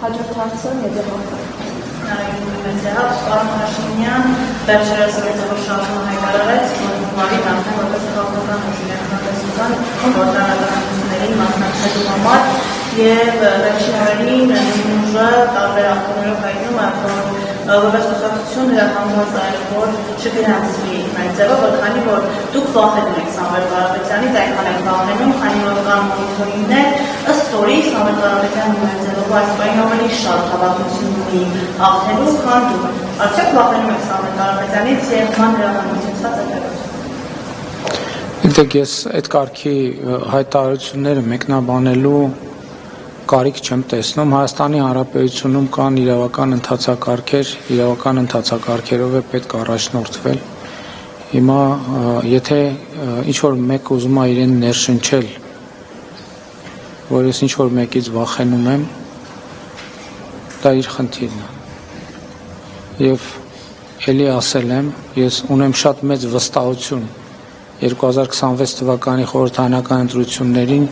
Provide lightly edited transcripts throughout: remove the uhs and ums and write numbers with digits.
Հաջորդ հարցը հետևողը։ Պարոն Հաշիմյան վերջերս որ շարժումը հայտարարեց, որ Մարին արդեն որպես քաղաքական ուժի ներկայացուցան ոտնահարություններին մասնակցելու համար եւ վերջին օրերին ուժը տարբեր ակտորներով հայտնում է, որ որպես կուսակցություն իրականված այլ որ չգրանցվի այդ ձևը, որ քանի որ դուք վախենում եք Սամվել Կարապետյանից, այնքան եք վախենում, քանի որ կան մոնիթորինգներ, ըստ որի Սամվել Կարապետյանը այս բային ավելի շատ հավակնություն ունի հաղթելու, քան դուք։ Արդյոք վախենում եք Սամվել Կարապետյանից եւ ման հրամանությունից Դեք ես այդ կարգի հայտարարությունները մեկնաբանելու կարիք չեմ տեսնում։ Հայաստանի Հանրապետությունում կան իրավական ընթացակարգերով է պետք առաջնորդվել։ Հիմա եթե ինչ-որ մեկ ուզում է իրեն ներշնչել, որ ես ինչ-որ մեկից վախենում եմ, դա իր խնդիրն է։ Եվ էլի ասել եմ, ես ունեմ շատ մեծ վստահություն 2026 թվականի խորհրդարանական ընտրություններին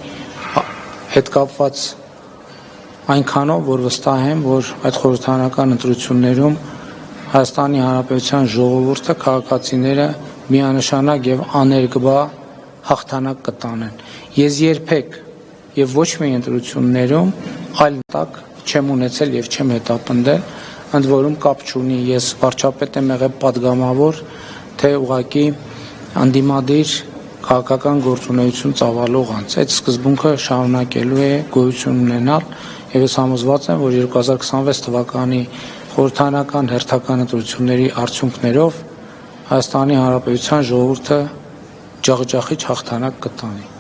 հետ կապված այնքանով, որ վստահ եմ, որ այդ խորհրդարանական ընտրություններում Հայաստանի Հանրապետության ժողովուրդը, քաղաքացիները միանշանակ եւ աներկբա հաղթանակ կտանեն։ Ես երբեք եւ ոչ մի ընտրություններում այլ տակ չեմ ունեցել եւ չեմ հետապնդել, ընդ որում կապ չունի ես վարչապետ եմ եղել падգամավոր, թե ուղղակի անդիմադիր քաղաքական գործունեություն ծավալող անձ։ Այդ սկզբունքը շարունակելու է գոյություն ունենալ եւ ես համոզված եմ, որ 2026 թվականի խորհրդարանական հերթական ընտրությունների արդյունքներով Հայաստանի Հանրապետության ժողովուրդը ջախջախիչ հաղթանակ կտանի։